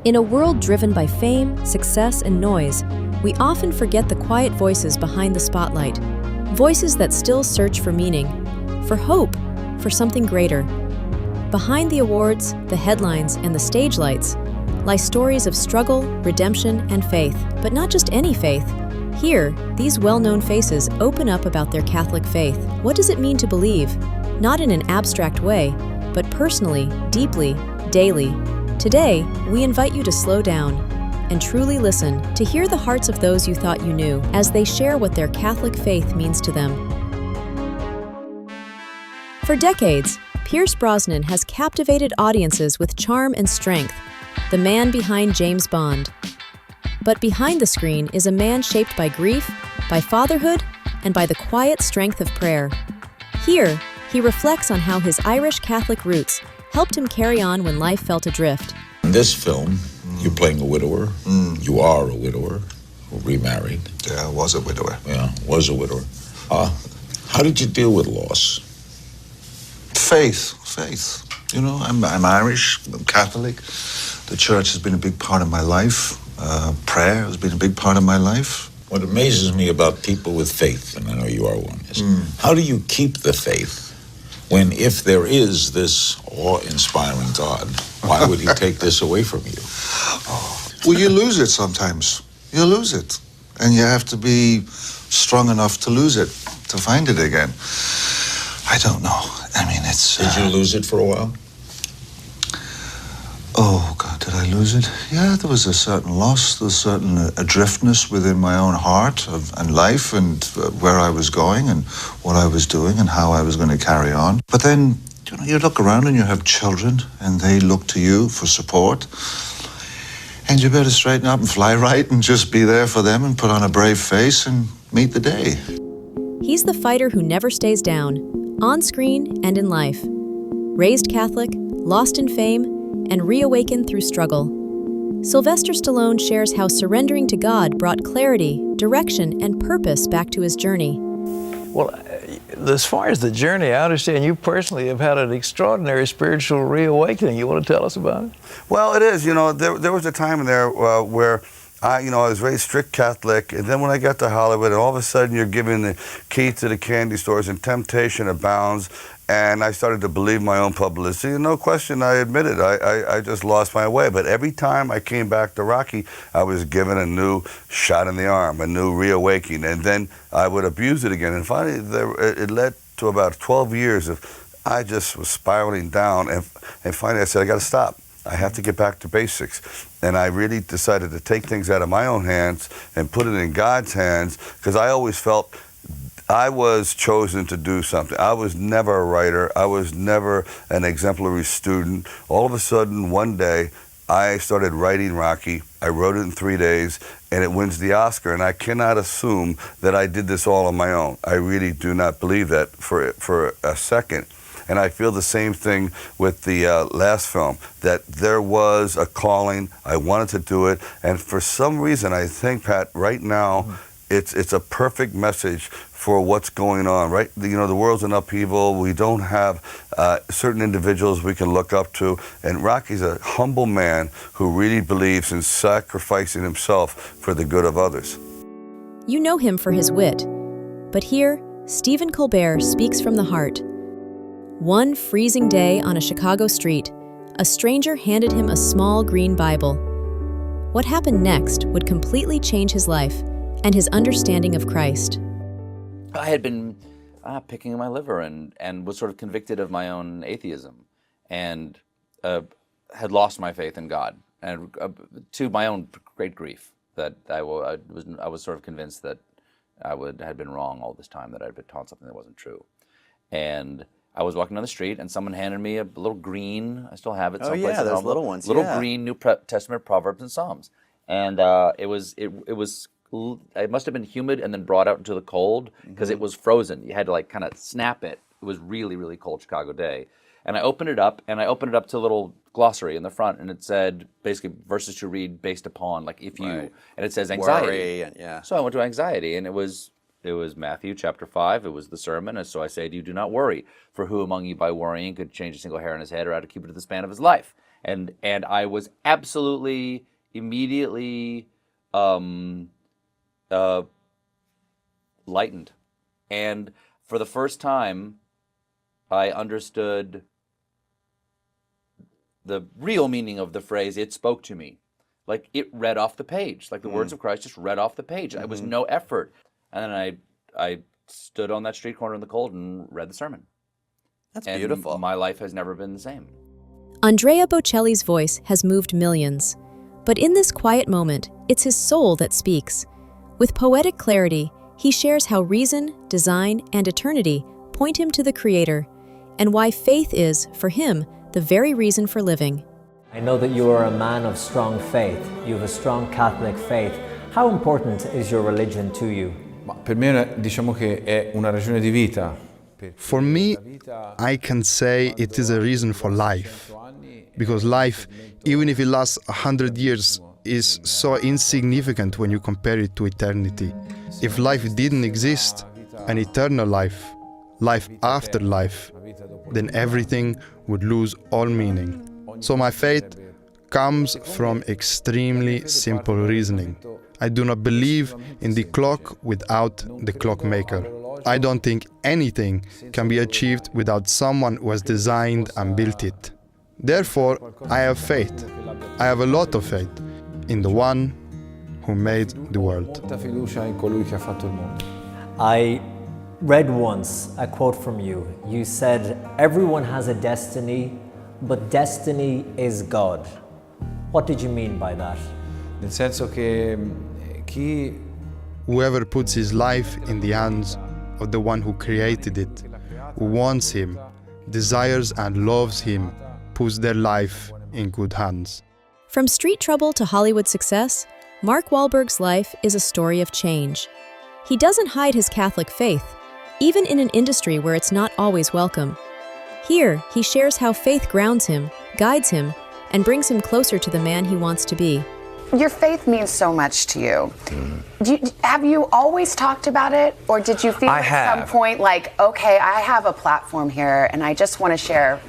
In a world driven by fame, success, and noise, we often forget the quiet voices behind the spotlight. Voices that still search for meaning, for hope, for something greater. Behind the awards, the headlines, and the stage lights lie stories of struggle, redemption, and faith. But not just any faith. Here, these well-known faces open up about their Catholic faith. What does it mean to believe? Not in an abstract way, but personally, deeply, daily. Today, we invite you to slow down and truly listen to hear the hearts of those you thought you knew as they share what their Catholic faith means to them. For decades, Pierce Brosnan has captivated audiences with charm and strength, the man behind James Bond. But behind the screen is a man shaped by grief, by fatherhood, and by the quiet strength of prayer. Here, he reflects on how his Irish Catholic roots helped him carry on when life felt adrift. In this film, you're playing a widower. You are a widower who remarried. Yeah, I was a widower. Yeah, was a widower. How did you deal with loss? Faith. You know, I'm Irish, I'm Catholic. The church has been a big part of my life. Prayer has been a big part of my life. What amazes me about people with faith, and I know you are one, is how do you keep the faith when, if there is this awe-inspiring God, why would he take this away from you? Well, you lose it sometimes. You lose it. And you have to be strong enough to lose it, to find it again. I don't know. I mean, it's... Did you lose it for a while? Oh, God, did I lose it? Yeah, there was a certain loss, there was a certain adriftness within my own heart and life and where I was going and what I was doing and how I was going to carry on. But then, you know, you look around and you have children and they look to you for support. And you better straighten up and fly right and just be there for them and put on a brave face and meet the day. He's the fighter who never stays down, on screen and in life. Raised Catholic, lost in fame, and reawakened through struggle. Sylvester Stallone shares how surrendering to God brought clarity, direction, and purpose back to his journey. Well, as far as the journey, I understand you personally have had an extraordinary spiritual reawakening. You want to tell us about it? Well, it is. You know, there was a time in there where I was very strict Catholic, and then when I got to Hollywood, and all of a sudden you're given the key to the candy stores, and temptation abounds, and I started to believe my own publicity. No question, I admit it. I just lost my way. But every time I came back to Rocky, I was given a new shot in the arm, a new reawakening, and then I would abuse it again. And finally, it led to about 12 years of I just was spiraling down, and finally I said, I got to stop. I have to get back to basics. And I really decided to take things out of my own hands and put it in God's hands, because I always felt I was chosen to do something. I was never a writer. I was never an exemplary student. All of a sudden, one day, I started writing Rocky. I wrote it in 3 days, and it wins the Oscar. And I cannot assume that I did this all on my own. I really do not believe that for a second. And I feel the same thing with the last film, that there was a calling. I wanted to do it. And for some reason, I think, Pat, right now, it's a perfect message for what's going on, right? You know, the world's in upheaval. We don't have certain individuals we can look up to. And Rocky's a humble man who really believes in sacrificing himself for the good of others. You know him for his wit, but here, Stephen Colbert speaks from the heart. One freezing day on a Chicago street, a stranger handed him a small green Bible. What happened next would completely change his life and his understanding of Christ. I had been picking my liver and was sort of convicted of my own atheism, and had lost my faith in God, and to my own great grief, that I was sort of convinced that had been wrong all this time, that I'd been taught something that wasn't true. And I was walking down the street, and someone handed me a little green, I still have it someplace. Oh yeah, those little ones. Little green New Testament Proverbs and Psalms. And it must have been humid and then brought out into the cold, because it was frozen. You had to like kind of snap it. It was really, really cold Chicago day. And I opened it up, to a little glossary in the front, and it said basically verses to read based upon, like, if you, and it says anxiety. Worry, and, yeah. So I went to anxiety, and it was Matthew chapter 5. It was the sermon. And so I say to you, do not worry, for who among you by worrying could change a single hair on his head or how to keep it to the span of his life? and I was absolutely immediately lightened, and for the first time, I understood the real meaning of the phrase. It spoke to me, like it read off the page, like the words of Christ just read off the page. It was no effort, and then I stood on that street corner in the cold and read the sermon. That's and beautiful. My life has never been the same. Andrea Bocelli's voice has moved millions. But in this quiet moment, it's his soul that speaks. With poetic clarity, he shares how reason, design, and eternity point him to the Creator, and why faith is, for him, the very reason for living. I know that you are a man of strong faith. You have a strong Catholic faith. How important is your religion to you? Per me diciamo che è una ragione di vita. For me, I can say it is a reason for life. Because life, even if it lasts 100 years, is so insignificant when you compare it to eternity. If life didn't exist, an eternal life, life after life, then everything would lose all meaning. So my faith comes from extremely simple reasoning. I do not believe in the clock without the clockmaker. I don't think anything can be achieved without someone who has designed and built it. Therefore, I have faith. I have a lot of faith in the one who made the world. I read once a quote from you. You said, "Everyone has a destiny, but destiny is God." What did you mean by that? Nel senso che chi Whoever puts his life in the hands of the one who created it, who wants him, desires and loves him, puts their life in good hands. From street trouble to Hollywood success, Mark Wahlberg's life is a story of change. He doesn't hide his Catholic faith, even in an industry where it's not always welcome. Here, he shares how faith grounds him, guides him, and brings him closer to the man he wants to be. Your faith means so much to you. Have you always talked about it, or did you feel at some point like, okay, I have a platform here and I just want to share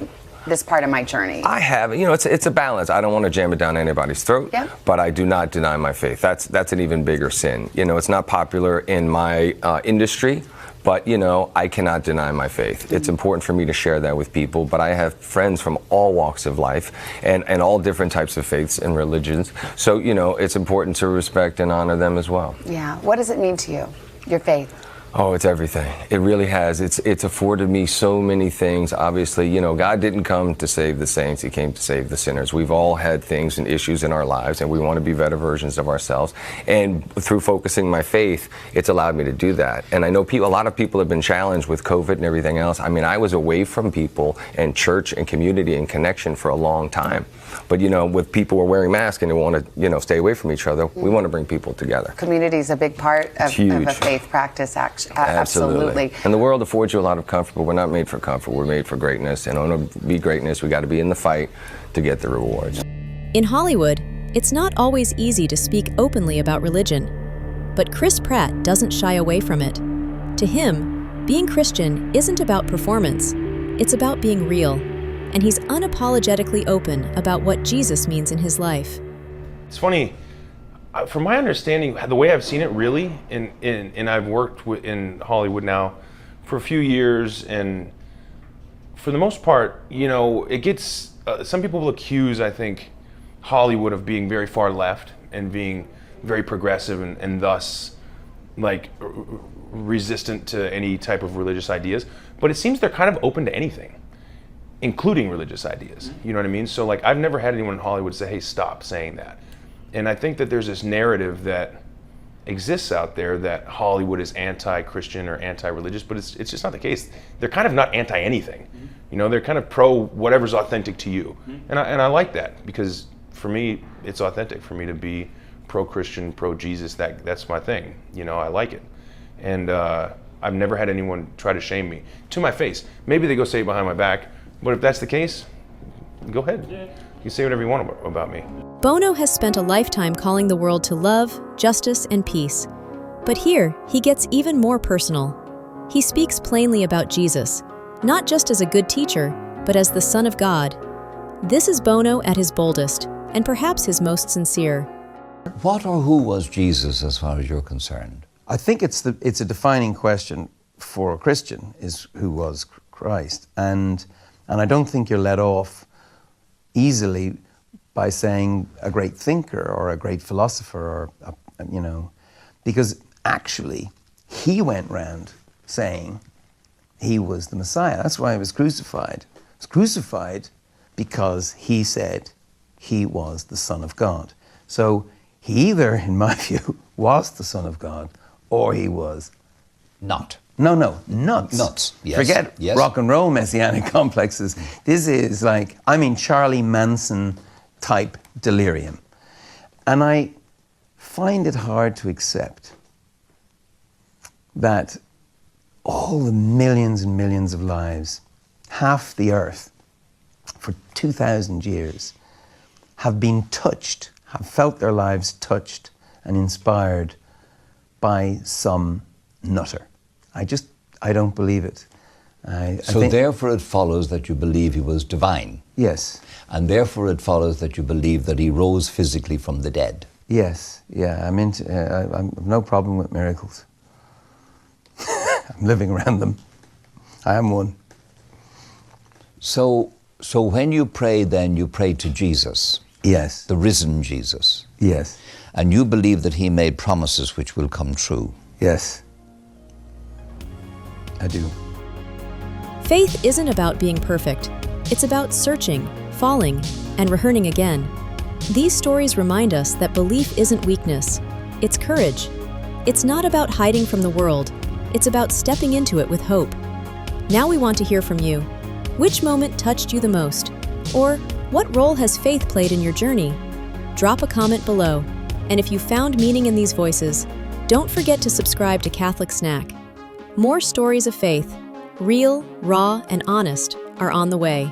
this part of my journey? I have. You know, it's a balance. I don't want to jam it down anybody's throat, but I do not deny my faith. That's an even bigger sin. You know, it's not popular in my industry, but, you know, I cannot deny my faith. It's important for me to share that with people, but I have friends from all walks of life and all different types of faiths and religions. So, you know, it's important to respect and honor them as well. Yeah. What does it mean to you, your faith? Oh, it's everything. It really has. It's afforded me so many things. Obviously, you know, God didn't come to save the saints. He came to save the sinners. We've all had things and issues in our lives, and we want to be better versions of ourselves. And through focusing my faith, it's allowed me to do that. And I know a lot of people have been challenged with COVID and everything else. I mean, I was away from people and church and community and connection for a long time. But, you know, with people who are wearing masks and they want to, you know, stay away from each other, we want to bring people together. Community is a big part of a faith practice, absolutely. And the world affords you a lot of comfort, but we're not made for comfort. We're made for greatness. And in order to be greatness, we got to be in the fight to get the rewards. In Hollywood, it's not always easy to speak openly about religion. But Chris Pratt doesn't shy away from it. To him, being Christian isn't about performance. It's about being real. And he's unapologetically open about what Jesus means in his life. It's funny, from my understanding, the way I've seen it really, and I've worked in Hollywood now for a few years, and for the most part, you know, it gets, some people will accuse, I think, Hollywood of being very far left and being very progressive and thus, like, resistant to any type of religious ideas. But it seems they're kind of open to anything, including religious ideas. You know what I mean? So like, I've never had anyone in Hollywood say, hey, stop saying that. And I think that there's this narrative that exists out there that Hollywood is anti-Christian or anti-religious, but it's just not the case. They're kind of not anti-anything. You know, they're kind of pro whatever's authentic to you. And I like that, because for me, it's authentic for me to be pro-Christian, pro-Jesus. That's my thing. You know, I like it. And I've never had anyone try to shame me to my face. Maybe they go say it behind my back, but if that's the case, go ahead. You say whatever you want about me. Bono has spent a lifetime calling the world to love, justice, and peace. But here, he gets even more personal. He speaks plainly about Jesus, not just as a good teacher, but as the Son of God. This is Bono at his boldest, and perhaps his most sincere. What or who was Jesus as far as you're concerned? I think it's a defining question for a Christian, is who was Christ. And I don't think you're let off easily by saying a great thinker or a great philosopher or, because actually he went round saying he was the Messiah. That's why he was crucified. He was crucified because he said he was the Son of God. So he either, in my view, was the Son of God or he was not. No, nuts. Nuts, yes. Forget yes. rock and roll messianic complexes. This is like, Charlie Manson type delirium. And I find it hard to accept that all the millions and millions of lives, half the earth, for 2,000 years, have been touched, have felt their lives touched and inspired by some nutter. I don't believe it. So therefore it follows that you believe he was divine. Yes. And therefore it follows that you believe that he rose physically from the dead. Yes, yeah, I have no problem with miracles. I'm living around them. I am one. So when you pray then, you pray to Jesus. Yes. The risen Jesus. Yes. And you believe that he made promises which will come true. Yes. I do. Faith isn't about being perfect. It's about searching, falling, and returning again. These stories remind us that belief isn't weakness. It's courage. It's not about hiding from the world. It's about stepping into it with hope. Now we want to hear from you. Which moment touched you the most? Or what role has faith played in your journey? Drop a comment below. And if you found meaning in these voices, don't forget to subscribe to Catholic Snack. More stories of faith, real, raw, and honest, are on the way.